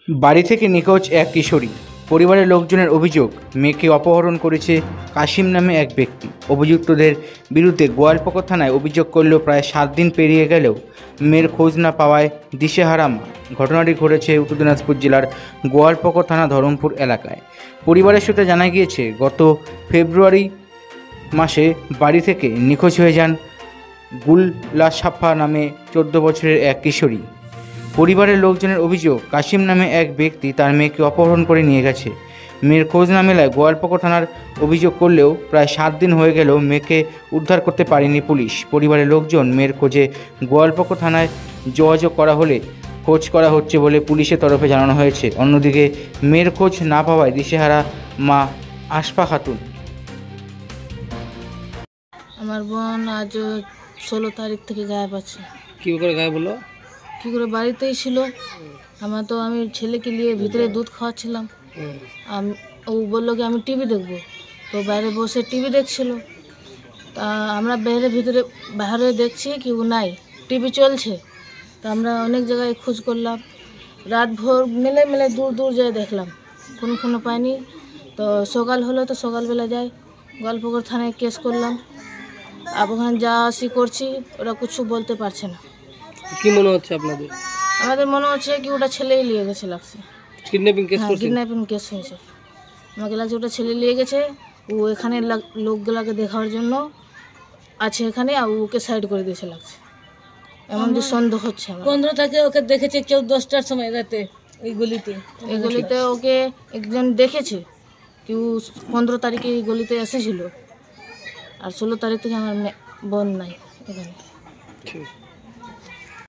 বাড়ি থেকে নিখোঁজ এক কিশোরী। পরিবারের লোকজনের অভিযোগ, মেয়েকে অপহরণ করেছে কাশিম নামে এক ব্যক্তি। অভিযুক্তদের বিরুদ্ধে গোয়ালপুকুর থানায় অভিযোগ করলেও প্রায় 7 দিন পেরিয়ে গেলেও মেয়ের খোঁজ না পাওয়ায় দিশেহারা মা। ঘটনাটি ঘটেছে উত্তর দিনাজপুর জেলার গোয়ালপুকুর থানা ধরমপুর এলাকায়। পরিবারের সূত্রে জানা গিয়েছে, গত ফেব্রুয়ারি মাসে বাড়ি থেকে নিখোঁজ হয়ে যান গুল্লাসাফা নামে 14 বছরের এক কিশোরী। পরিবারের লোকজনের অভিযোগ, কাশিম নামে এক ব্যক্তি তার মেয়েকে অপহরণ করে নিয়ে গেছে। মেয়ের খোঁজ না মেলায় গোয়ালপুকুর থানার অভিযোগ করলেও প্রায় 7 দিন হয়ে গেলেও মেয়েকে উদ্ধার করতে পারেনি পুলিশ। পরিবারের লোকজন মেয়ের খোঁজে গোয়ালপুকুর থানায় যোগাযোগ করা হলে খোঁজ করা হচ্ছে বলে পুলিশের তরফে জানানো হয়েছে। অন্যদিকে মেয়ের খোঁজ না পাওয়ায় দিশেহারা মা আশফা খাতুন। আমার বোন আজ 16 তারিখ থেকে গায়েব আছে। কি করে গায়েব হলো? কি করে, বাড়িতেই ছিল। আমি ছেলেকে নিয়ে ভিতরে দুধ খাওয়াচ্ছিলাম। ও বললো কি আমি টিভি দেখবো, তো বাইরে বসে টিভি দেখছিল। তা আমরা বাইরে দেখছি কি ও নাই, টিভি চলছে। তা আমরা অনেক জায়গায় খোঁজ করলাম, রাত ভোর মেলে দূর যায় দেখলাম, কোনো পাইনি। তো সকাল হলো, তো সকালবেলা যাই গোয়ালপুকুর থানায় কেস করলাম। আর ওখানে যা আসি করছি, ওরা কিছু বলতে পারছে না। কি মনে হচ্ছে আপনাদের? আমাদের মনে হচ্ছে কি ওটা ছেলেই নিয়ে গেছে, লাগছে কিডন্যাপিং কেস করছে। কিডন্যাপিং কেস হয়েছে। আমাকে লাগছে ওটা ছেলে নিয়ে গেছে। ও এখানে লোকগুলাকে দেখার জন্য আছে এখানে, আর ওকে সাইড করে দিয়েছে লাগছে, এমন যে সন্দেহ হচ্ছে। 15 তারিখে ওকে দেখেছে কেউ 10টার সময় রাতে এই গলিতে ওকে একজন দেখেছে কি ও 15 তারিখে এই গলিতে এসেছিল। আর 16 তারিখ থেকে আমার বোন নাই এখানে।